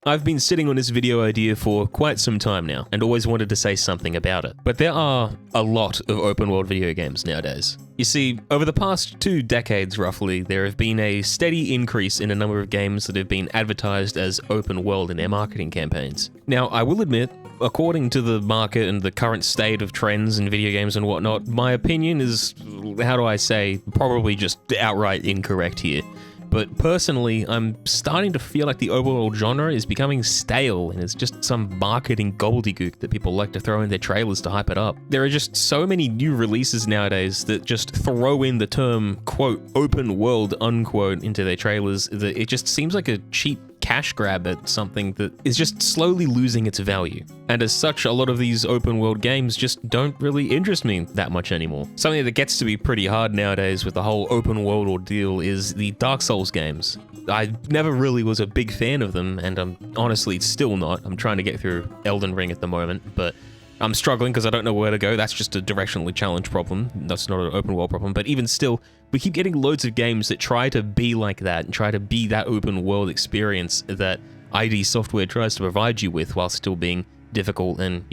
I've been sitting on this video idea for quite some time now, and always wanted to say something about it. But there are a lot of open world video games nowadays. You see, over the past 2 decades roughly, there have been a steady increase in the number of games that have been advertised as open world in their marketing campaigns. Now, I will admit, according to the market and the current state of trends in video games and whatnot, my opinion is, how do I say, probably just outright incorrect here. But personally, I'm starting to feel like the open world genre is becoming stale and it's just some marketing gobbledygook that people like to throw in their trailers to hype it up. There are just so many new releases nowadays that just throw in the term, quote, open world, unquote, into their trailers that it just seems like a cheap cash grab at something that is just slowly losing its value. And as such, a lot of these open world games just don't really interest me that much anymore. Something that gets to be pretty hard nowadays with the whole open world ordeal is the Dark Souls games. I never really was a big fan of them, and I'm honestly still not. I'm trying to get through Elden Ring at the moment, but I'm struggling because I don't know where to go. That's just a directionally challenged problem. That's not an open world problem. But even still, we keep getting loads of games that try to be like that and try to be that open world experience that ID Software tries to provide you with while still being difficult and,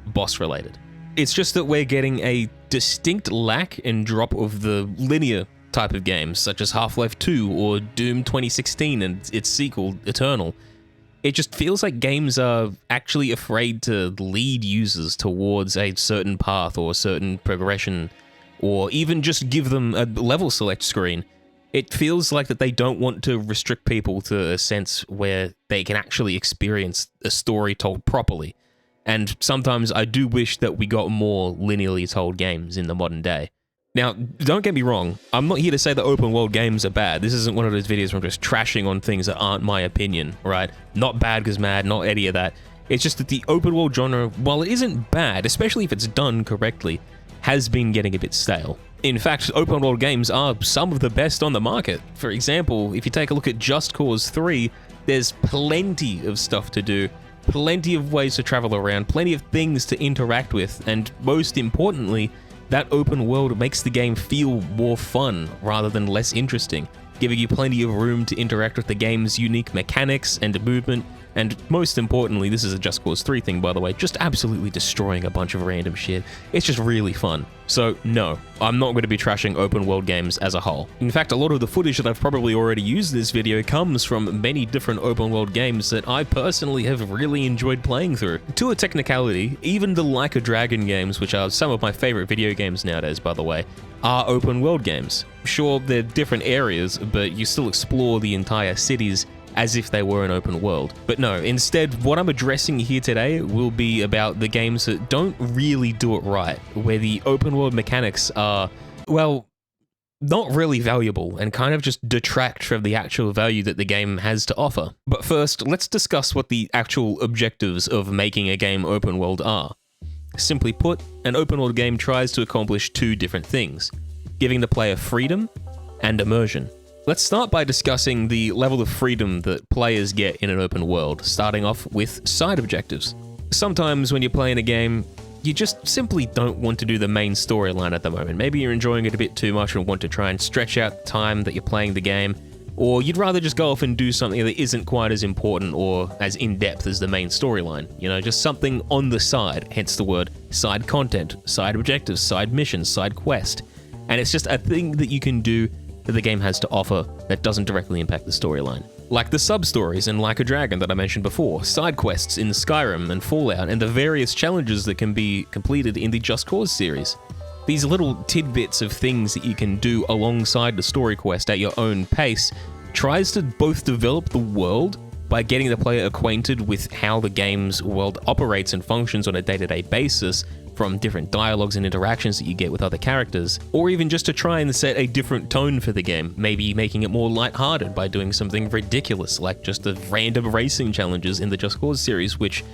boss related. It's just that we're getting a distinct lack and drop of the linear type of games, such as Half-Life 2 or Doom 2016 and its sequel, Eternal. It just feels like games are actually afraid to lead users towards a certain path or a certain progression, or even just give them a level select screen. It feels like that they don't want to restrict people to a sense where they can actually experience a story told properly. And sometimes I do wish that we got more linearly told games in the modern day. Now, don't get me wrong, I'm not here to say that open world games are bad. This isn't one of those videos where I'm just trashing on things that aren't my opinion, right? Not bad because mad, not any of that. It's just that the open world genre, while it isn't bad, especially if it's done correctly, has been getting a bit stale. In fact, open world games are some of the best on the market. For example, if you take a look at Just Cause 3, there's plenty of stuff to do, plenty of ways to travel around, plenty of things to interact with, and most importantly, that open world makes the game feel more fun rather than less interesting, giving you plenty of room to interact with the game's unique mechanics and movement, and most importantly, this is a Just Cause 3 thing by the way, just absolutely destroying a bunch of random shit. It's just really fun. So no, I'm not going to be trashing open world games as a whole. In fact, a lot of the footage that I've probably already used in this video comes from many different open world games that I personally have really enjoyed playing through. To a technicality, even the Like a Dragon games, which are some of my favorite video games nowadays by the way, are open world games. Sure, they're different areas, but you still explore the entire cities as if they were an open world. But no, instead, what I'm addressing here today will be about the games that don't really do it right, where the open world mechanics are, well, not really valuable and kind of just detract from the actual value that the game has to offer. But first, let's discuss what the actual objectives of making a game open world are. Simply put, an open world game tries to accomplish 2 different things, giving the player freedom and immersion. Let's start by discussing the level of freedom that players get in an open world, starting off with side objectives. Sometimes when you're playing a game, you just simply don't want to do the main storyline at the moment. Maybe you're enjoying it a bit too much and want to try and stretch out the time that you're playing the game, or you'd rather just go off and do something that isn't quite as important or as in-depth as the main storyline. Just something on the side, hence the word side content, side objectives, side missions, side quest. And it's just a thing that you can do that the game has to offer that doesn't directly impact the storyline. Like the sub-stories in Like a Dragon that I mentioned before, side quests in Skyrim and Fallout, and the various challenges that can be completed in the Just Cause series. These little tidbits of things that you can do alongside the story quest at your own pace tries to both develop the world by getting the player acquainted with how the game's world operates and functions on a day-to-day basis, from different dialogues and interactions that you get with other characters, or even just to try and set a different tone for the game, maybe making it more lighthearted by doing something ridiculous like just the random racing challenges in the Just Cause series, which,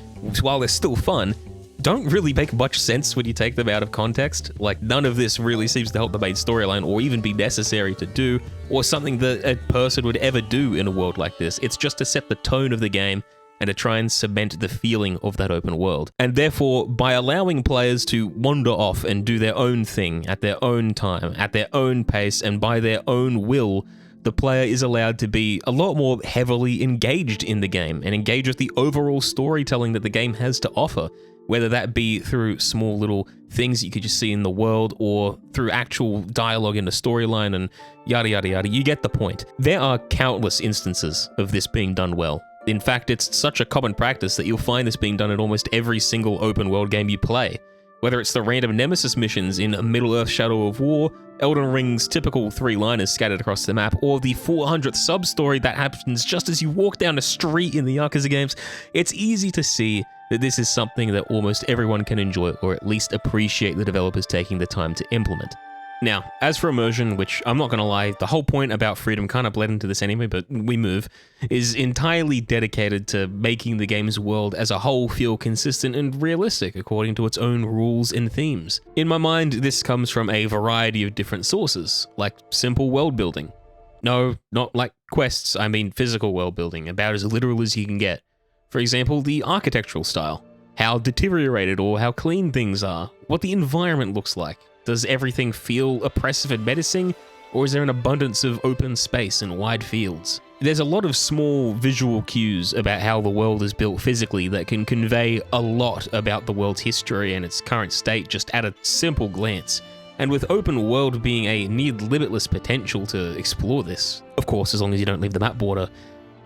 while they're still fun, don't really make much sense when you take them out of context. Like, none of this really seems to help the main storyline or even be necessary to do, or something that a person would ever do in a world like this. It's just to set the tone of the game and to try and cement the feeling of that open world. And therefore, by allowing players to wander off and do their own thing at their own time, at their own pace, and by their own will, the player is allowed to be a lot more heavily engaged in the game and engage with the overall storytelling that the game has to offer, whether that be through small little things you could just see in the world or through actual dialogue in the storyline and yada yada yada. You get the point. There are countless instances of this being done well. In fact, it's such a common practice that you'll find this being done in almost every single open world game you play. Whether it's the random Nemesis missions in Middle-earth Shadow of War, Elden Ring's typical three-liners scattered across the map, or the 400th sub-story that happens just as you walk down a street in the Yakuza games, it's easy to see that this is something that almost everyone can enjoy, or at least appreciate the developers taking the time to implement. Now, as for immersion, which I'm not going to lie, the whole point about Freedom kind of bled into this anyway, but we move, is entirely dedicated to making the game's world as a whole feel consistent and realistic according to its own rules and themes. In my mind, this comes from a variety of different sources, like simple world building. No, not like quests, I mean physical world building, about as literal as you can get. For example, the architectural style, how deteriorated or how clean things are, what the environment looks like. Does everything feel oppressive and menacing, or is there an abundance of open space and wide fields? There's a lot of small visual cues about how the world is built physically that can convey a lot about the world's history and its current state just at a simple glance. And with open world being a near limitless potential to explore this, of course as long as you don't leave the map border,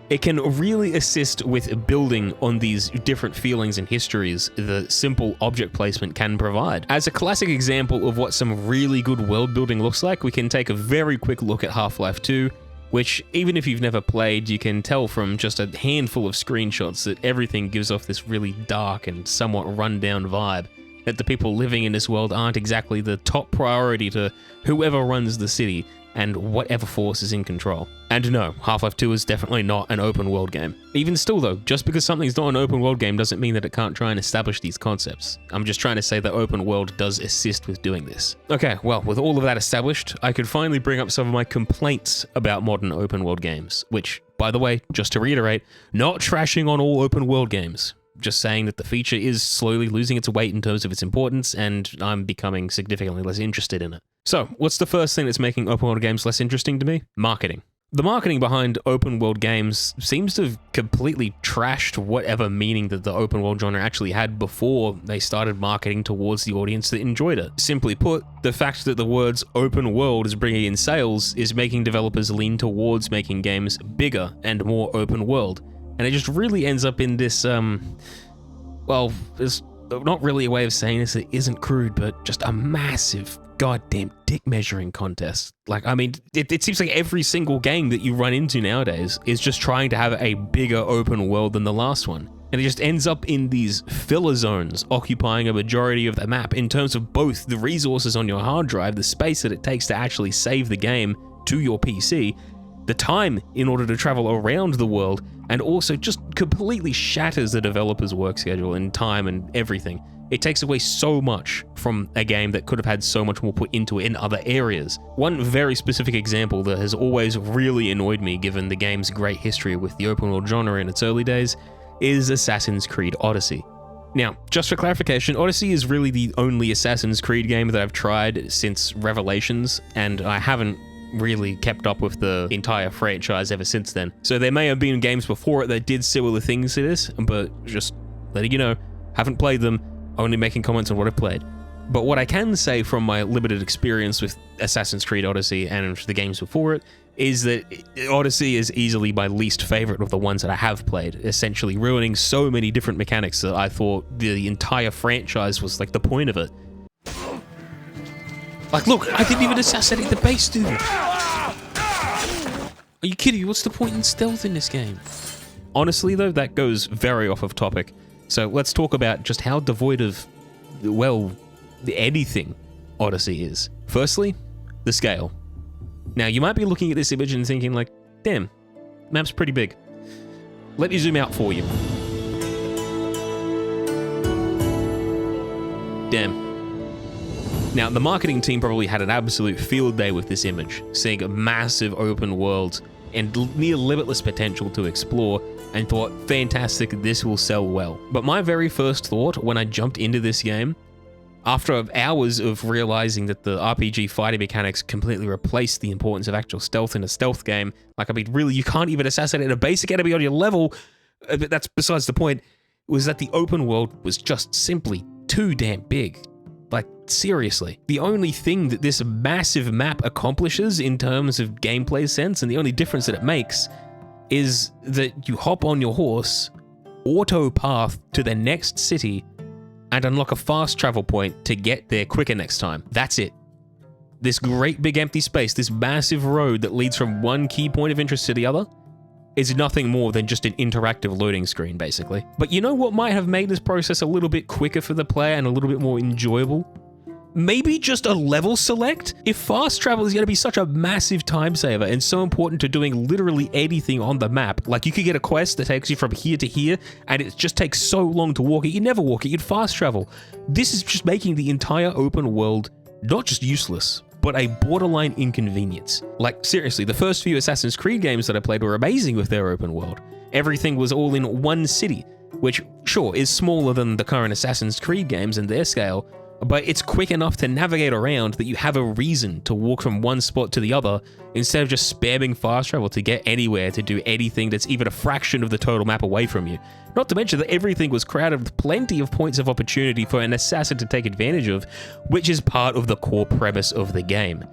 it can really assist with building on these different feelings and histories the simple object placement can provide. As a classic example of what some really good world building looks like, we can take a very quick look at Half-Life 2, which even if you've never played, you can tell from just a handful of screenshots that everything gives off this really dark and somewhat run-down vibe, that the people living in this world aren't exactly the top priority to whoever runs the city and whatever force is in control. And no, Half-Life 2 is definitely not an open world game. Even still though, just because something's not an open world game doesn't mean that it can't try and establish these concepts. I'm just trying to say that open world does assist with doing this. Okay, well, with all of that established, I could finally bring up some of my complaints about modern open world games, which, by the way, just to reiterate, not trashing on all open world games. Just saying that the feature is slowly losing its weight in terms of its importance, and I'm becoming significantly less interested in it. So, what's the first thing that's making open world games less interesting to me? Marketing. The marketing behind open world games seems to have completely trashed whatever meaning that the open world genre actually had before they started marketing towards the audience that enjoyed it. Simply put, the fact that the words open world is bringing in sales is making developers lean towards making games bigger and more open world. And it just really ends up in this, well, there's not really a way of saying this that isn't crude, but just a massive goddamn dick measuring contest. Like, I mean, it seems like every single game that you run into nowadays is just trying to have a bigger open world than the last one. And it just ends up in these filler zones occupying a majority of the map in terms of both the resources on your hard drive, the space that it takes to actually save the game to your PC, the time in order to travel around the world, and also just completely shatters the developer's work schedule and time and everything. It takes away so much from a game that could have had so much more put into it in other areas. One very specific example that has always really annoyed me, given the game's great history with the open world genre in its early days, is Assassin's Creed Odyssey. Now, just for clarification, Odyssey is really the only Assassin's Creed game that I've tried since Revelations, and I haven't really kept up with the entire franchise ever since then. So there may have been games before it that did similar things to this, but just letting you know, haven't played them, only making comments on what I've played. But what I can say from my limited experience with Assassin's Creed Odyssey and the games before it is that Odyssey is easily my least favorite of the ones that I have played, essentially ruining so many different mechanics that I thought the entire franchise was like the point of it. Like, look, I didn't even assassinate the base dude. Are you kidding me? What's the point in stealth in this game? Honestly, though, that goes very off of topic. So let's talk about just how devoid of, well, anything Odyssey is. Firstly, the scale. Now, you might be looking at this image and thinking like, damn, map's pretty big. Let me zoom out for you. Damn. Now, the marketing team probably had an absolute field day with this image, seeing a massive open world and near limitless potential to explore, and thought, fantastic, this will sell well. But my very first thought when I jumped into this game, After hours of realizing that the RPG fighting mechanics completely replaced the importance of actual stealth in a stealth game, like, I mean, really, you can't even assassinate a basic enemy on your level, but that's besides the point, was that the open world was just simply too damn big. Like, seriously. The only thing that this massive map accomplishes in terms of gameplay sense, and the only difference that it makes, is that you hop on your horse, auto path to the next city, and unlock a fast travel point to get there quicker next time. That's it. This great big empty space, this massive road that leads from one key point of interest to the other, is nothing more than just an interactive loading screen, basically. But you know what might have made this process a little bit quicker for the player and a little bit more enjoyable? Maybe just a level select? If fast travel is going to be such a massive time saver and so important to doing literally anything on the map, like you could get a quest that takes you from here to here and it just takes so long to walk it, you never walk it, you'd fast travel. This is just making the entire open world not just useless, but a borderline inconvenience. Like, seriously, the first few Assassin's Creed games that I played were amazing with their open world. Everything was all in one city, which, sure, is smaller than the current Assassin's Creed games in their scale, but it's quick enough to navigate around that you have a reason to walk from one spot to the other instead of just spamming fast travel to get anywhere to do anything that's even a fraction of the total map away from you. Not to mention that everything was crowded with plenty of points of opportunity for an assassin to take advantage of, which is part of the core premise of the game.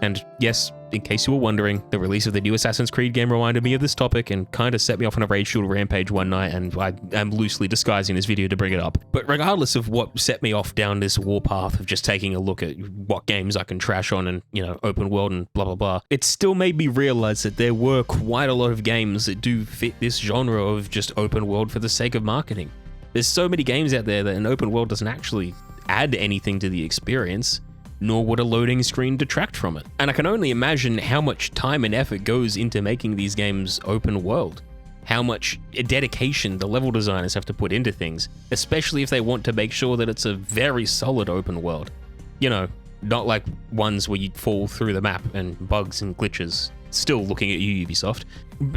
And yes, in case you were wondering, the release of the new Assassin's Creed game reminded me of this topic and kind of set me off on a Rage Shield rampage one night, and I am loosely disguising this video to bring it up. But regardless of what set me off down this warpath of just taking a look at what games I can trash on and, you know, open world and blah blah blah, it still made me realize that there were quite a lot of games that do fit this genre of just open world for the sake of marketing. There's so many games out there that an open world doesn't actually add anything to the experience, nor would a loading screen detract from it. And I can only imagine how much time and effort goes into making these games open world. How much dedication the level designers have to put into things, especially if they want to make sure that it's a very solid open world. You know, not like ones where you fall through the map and bugs and glitches. Still looking at you, Ubisoft.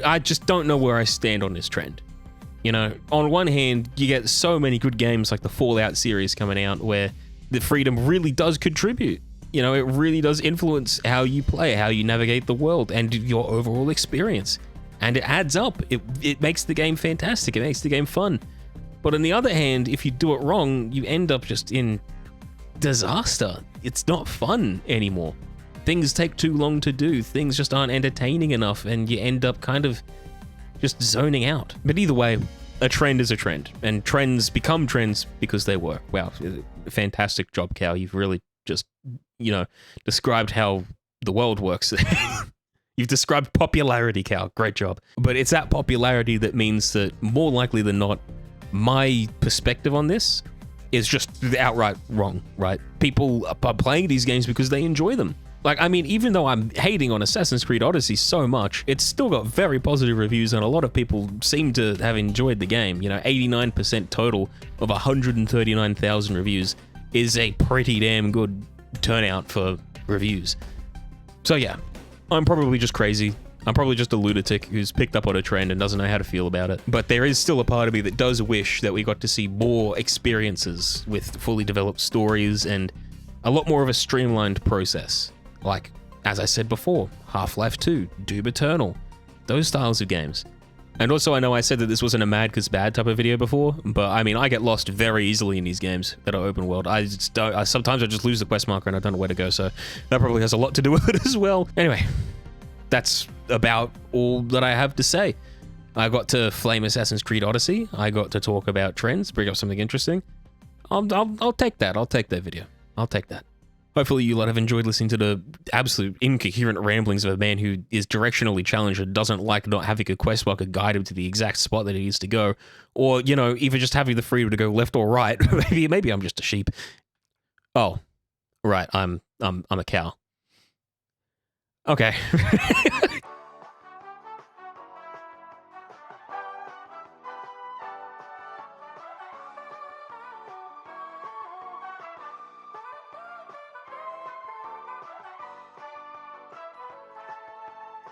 I just don't know where I stand on this trend. You know, on one hand, you get so many good games like the Fallout series coming out where the freedom really does contribute. You know, it really does influence how you play, how you navigate the world, and your overall experience. And it adds up. It makes the game fantastic. It makes the game fun. But on the other hand, if you do it wrong, you end up just in disaster. It's not fun anymore. Things take too long to do. Things just aren't entertaining enough, and you end up kind of just zoning out. But either way, a trend is a trend, and trends become trends because they were. Wow, fantastic job, Cal. You've really just, you know, described how the world works. You've described popularity, Cal. Great job. But it's that popularity that means that more likely than not, my perspective on this is just outright wrong, right? People are playing these games because they enjoy them. Like, I mean, even though I'm hating on Assassin's Creed Odyssey so much, it's still got very positive reviews and a lot of people seem to have enjoyed the game. You know, 89% total of 139,000 reviews is a pretty damn good turnout for reviews. So yeah, I'm probably just crazy. I'm probably just a lunatic who's picked up on a trend and doesn't know how to feel about it. But there is still a part of me that does wish that we got to see more experiences with fully developed stories and a lot more of a streamlined process. Like, as I said before, Half-Life 2, Doom Eternal, those styles of games. And also, I know I said that this wasn't a mad cause bad type of video before, but I mean, I get lost very easily in these games that are open world. Sometimes I just lose the quest marker and I don't know where to go, so that probably has a lot to do with it as well. Anyway, that's about all that I have to say. I got to flame Assassin's Creed Odyssey. I got to talk about trends, bring up something interesting. I'll take that. I'll take that video. I'll take that. Hopefully you lot have enjoyed listening to the absolute incoherent ramblings of a man who is directionally challenged and doesn't like not having a quest marker guide him to the exact spot that he needs to go. Or, you know, even just having the freedom to go left or right. Maybe I'm just a sheep. Oh, right, I'm a cow. Okay.